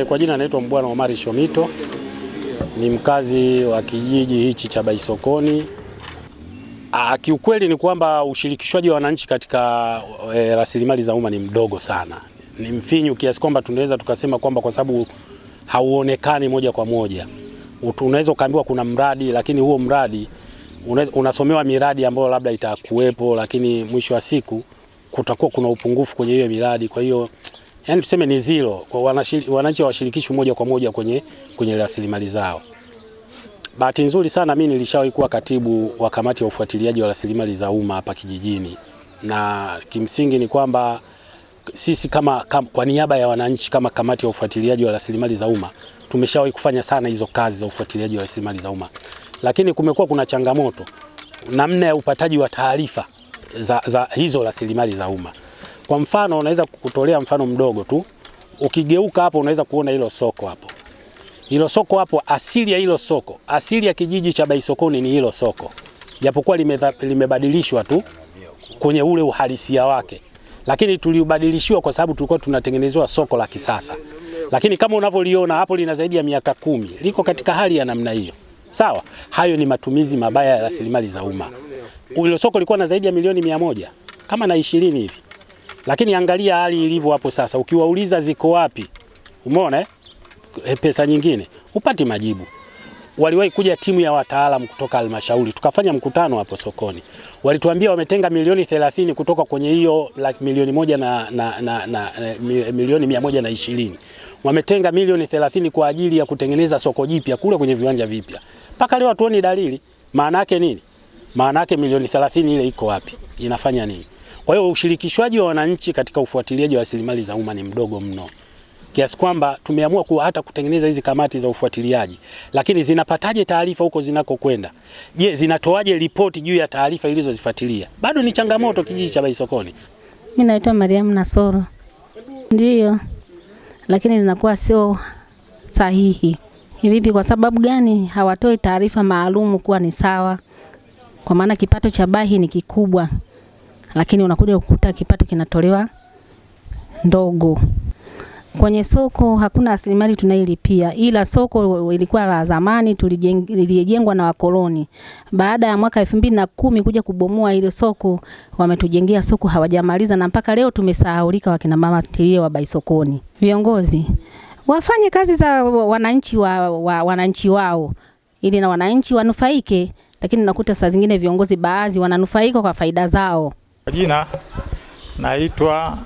Kwa jina naitwa Mbwana Omari Shomito, ni mkazi wa kijiji hichi cha Baisokoni. Kiukweli ni kwamba ushirikishwaji wa wananchi katika rasilimali za umma ni mdogo sana. Ni mfinyu kiasi kwamba tunaweza tukasema kwamba kwa sababu hauonekani moja kwa moja. Unaweza ukaambiwa kuna mradi, lakini huo mradi unasomewa miradi ambayo labda itakuwepo, lakini mwisho wa siku kutakuwa kuna upungufu kwenye hiyo miradi. Kwa hiyo yani tuseme ni zero, kwa wananchi hawashirikishwi moja kwa moja kwenye rasilimali zao. Bahati nzuri sana mimi nilishawahi kuwa katibu wa kamati ya ufuatiliaji wa rasilimali za umma hapa kijijini, na kimsingi ni kwamba sisi kwa niaba ya wananchi kama kamati ya ufuatiliaji wa rasilimali za umma tumeshawahi kufanya sana hizo kazi za ufuatiliaji wa rasilimali za umma, lakini kumekuwa kuna changamoto namna ya upataji wa taarifa za hizo rasilimali za umma. Kwa mfano unaweza kutolea mfano mdogo tu. Ukigeuka hapo unaweza kuona hilo soko hapo. Hilo soko hapo, asili ya hilo soko, asili ya kijiji cha Baisokoni ni hilo soko. Japokuwa limebadilishwa tu kwenye ule uhalisia wake. Lakini tuliubadilishiwa kwa sababu tulikuwa tunatengenezewa soko la kisasa. Lakini kama unavyoliona hapo lina zaidi ya miaka 10. Liko katika hali ya namna hiyo. Sawa? Hayo ni matumizi mabaya ya rasilimali za umma. Hilo soko lilikuwa na zaidi ya milioni 100 kama na 20 hivi. Lakini angalia hali ilivyo hapo sasa. Ukiwauliza ziko wapi? Umeona pesa nyingine upati majibu. Waliwahi kuja timu ya wataalamu kutoka halmashauri, tukafanya mkutano hapo sokoni. Walituambia wametenga milioni 30 kutoka kwenye hiyo milioni 1 milioni 120. Wametenga milioni 30 kwa ajili ya kutengeneza soko jipya kule kwenye viwanja vipya. Mpaka leo hatuoni dalili. Maana yake nini? Maana yake milioni 30 ile iko wapi? Inafanya nini? Kwa hiyo ushirikishwaji wa wananchi katika ufuatiliaji wa rasilimali za umma ni mdogo mno. Kiasi kwamba tumeamua hata kutengeneza hizi kamati za ufuatiliaji. Lakini zinapataje taarifa huko zinakokwenda? Je, zinatoaje ripoti juu ya taarifa ilizozifuatilia? Bado ni changamoto kijiji cha Baisokoni. Mimi naitwa Mariam Nasoro. Ndiyo. Lakini zinakuwa sio sahihi. Hivi kwa sababu gani hawatoi taarifa maalumu kuwa ni sawa? Kwa maana kipato cha bahi ni kikubwa. Lakini unakuja kukuta kipato kinatolewa ndogo. Kwenye soko hakuna rasilimali tunailipia, ila soko ilikuwa la zamani lilijengwa na wakoloni. Baada ya mwaka 2010 kuja kubomoa ile soko, wametujengea soko hawajamaliza, na mpaka leo tumesahaulika wakina mama tilie wa Baisokoni. Viongozi wafanye kazi za wananchi wao ili na wananchi wanufaike, lakini nakuta saa zingine viongozi baadhi wananufaika kwa faida zao. Jina naitwa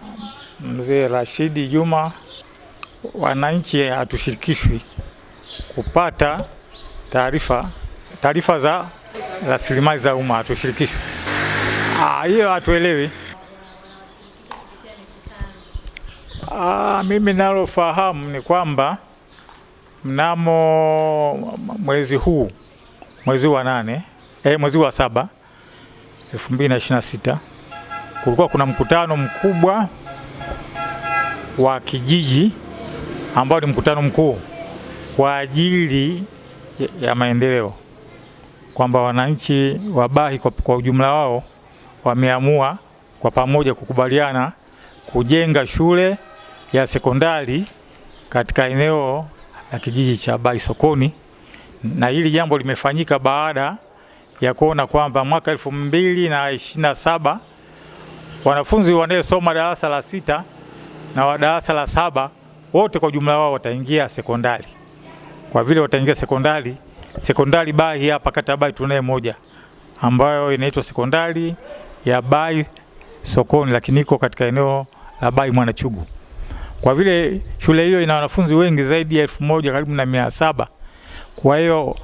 Mzee Rashidi Juma. Wananchi hatushirikishwi kupata taarifa za rasilimali za umma, hatushirikishwi. Hiyo hatuelewi. Mimi nalofahamu ni kwamba mnamo mwezi wa 7 2026 kulikuwa kuna mkutano mkubwa wa kijiji ambao ni mkutano mkuu kwa ajili ya maendeleo, kwamba wananchi wa Bahi kwa ujumla wao wameamua kwa pamoja kukubaliana kujenga shule ya sekondari katika eneo la kijiji cha Baisokoni, na hili jambo limefanyika baada ya kuona kwamba mwaka 2027 wanafunzi wanaosoma darasa la 6 na wa darasa la 7 wote kwa jumla wao wataingia sekondari. Kwa vile wataingia sekondari Bahi hapa kata Bahi tunaye moja ambayo inaitwa sekondari ya Baisokoni, lakini iko katika eneo la Bahi Mwanachugu. Kwa vile shule hiyo ina wanafunzi wengi zaidi ya 1000 karibu na 700. Kwa hiyo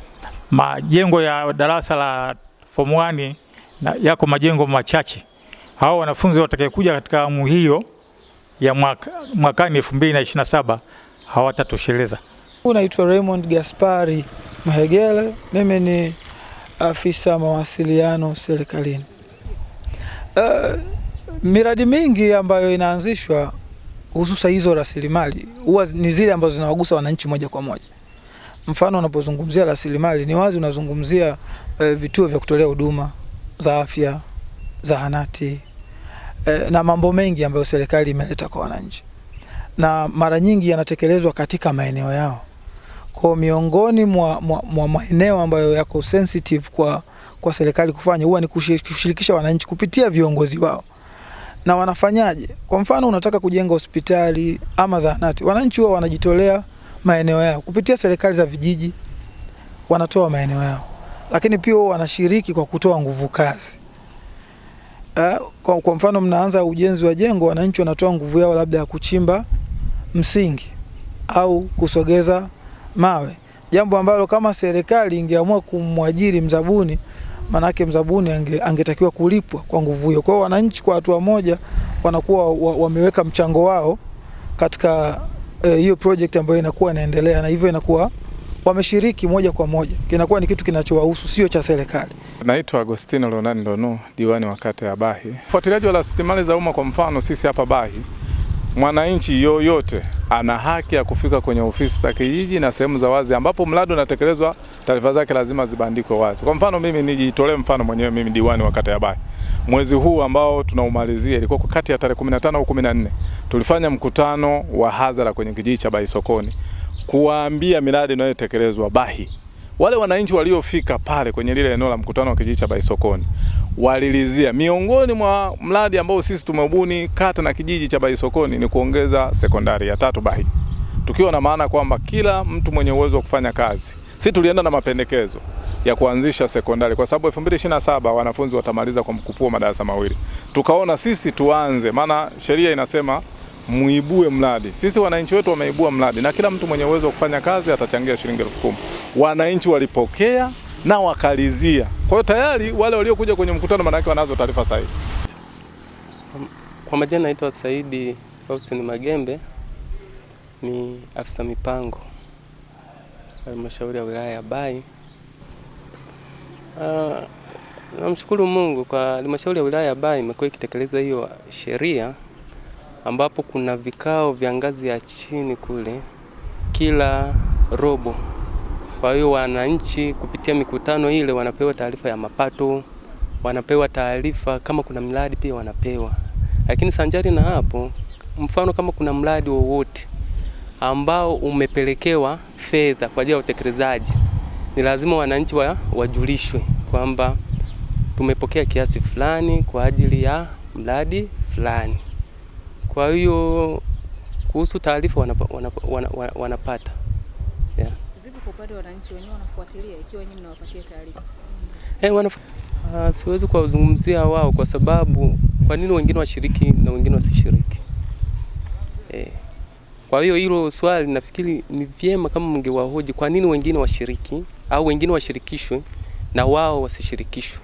majengo ya darasa la form 1 yako majengo machache. Hao wanafunzi watakayekuja katika awamu hiyo ya mwakani 2027 hawatatosheleza. Naitwa Raymond Gaspari Mahegele, mimi ni afisa mawasiliano serikalini. Miradi mingi ambayo inaanzishwa hususa hizo rasilimali huwa ni zile ambazo zinawagusa wananchi moja kwa moja. Mfano unapozungumzia rasilimali ni wazi unazungumzia vituo vya kutolea huduma za afya, zahanati, na mambo mengi ambayo serikali imeleta kwa wananchi. na mara nyingi yanatekelezwa katika maeneo yao. Kwa miongoni mwa maeneo ambayo yako sensitive kwa serikali kufanya huwa ni kushirikisha wananchi kupitia viongozi wao. Na wanafanyaje? Kwa mfano unataka kujenga hospitali ama zahanati, wananchi wao wanajitolea maeneo yao kupitia serikali za vijiji, wanatoa maeneo yao, lakini pia wanashiriki kwa kutoa nguvu kazi. Kwa mfano mnaanza ujenzi wa jengo, wananchi wanatoa nguvu yao labda ya kuchimba msingi au kusogeza mawe, jambo ambalo kama serikali ingeamua kumwajiri mzabuni, manake mzabuni angetakiwa kulipwa kwa nguvu hiyo. Kwa hiyo wananchi kwa hatua moja wanakuwa wameweka mchango wao katika hiyo project ambayo inakuwa inaendelea, na hivyo inakuwa wameshiriki moja kwa moja, kinakuwa ni kitu kinachowahusu, sio cha serikali. Naitwa Agostino Leonard Ndonu, diwani wa kata ya Bahi. Ufuatiliaji wa rasilimali za umma, kwa mfano sisi hapa Bahi, mwananchi yoyote ana haki ya kufika kwenye ofisi za kijiji na sehemu za wazi ambapo mradi unatekelezwa, taarifa zake lazima zibandikwe wazi. Kwa mfano mimi nijitolee mfano mwenyewe, mimi diwani wa kata ya Bahi. Mwezi huu ambao tunaumalizia, ilikuwa kati ya tarehe 15 au 14, tulifanya mkutano wa hadhara kwenye kijiji cha Bahi Sokoni kuwaambia miradi inayotekelezwa Bahi. Wale wananchi waliofika pale kwenye lile eneo la mkutano wa kijiji cha Bahi Sokoni walilizia miongoni mwa mradi ambao sisi tumebuni kata na kijiji cha Bahi Sokoni ni kuongeza sekondari ya 3 Bahi. Tukiwa na maana kwamba kila mtu mwenye uwezo wa kufanya kazi. Sisi tulienda na mapendekezo ya kuanzisha sekondari kwa sababu 2027 wanafunzi watamaliza kwa mkupuo madarasa mawili. Tukaona sisi tuanze, maana sheria inasema muibue mradi. Sisi wananchi wetu wameibua mradi na kila mtu mwenye uwezo wa kufanya kazi atachangia shilingi 10,000. Wananchi walipokea na wakalizia. Kwa hiyo tayari wale waliokuja kwenye mkutano maana yake wanazo taarifa sahihi. Kwa majina naitwa Saidi Faustin Magembe, ni afisa mipango halmashauri ya wilaya ya Bahi. Namshukuru Mungu kwa halmashauri ya wilaya ya Bahi imekuwa ikitekeleza hiyo sheria, ambapo kuna vikao vya ngazi ya chini kule kila robo. Kwa hiyo wananchi kupitia mikutano ile wanapewa taarifa ya mapato, wanapewa taarifa kama kuna mradi pia wanapewa. Lakini sanjari na hapo, mfano kama kuna mradi wowote ambao umepelekewa fedha kwa ajili ya utekelezaji, ni lazima wananchi wajulishwe kwamba tumepokea kiasi fulani kwa ajili ya mradi fulani. Kwa hiyo kuhusu taarifa wanapata. Yeah. Vipi kwa upande wa wananchi wenyewe wanafuatilia ikiwa nyinyi mnawapatia taarifa? Siwezi kuwazungumzia wao kwa sababu kwa nini wengine washiriki na wengine wasishiriki. Kwa hiyo hilo swali nafikiri ni vyema kama mngewahoji kwa nini wengine washiriki au wengine washirikishwe na wao wasishirikishwe.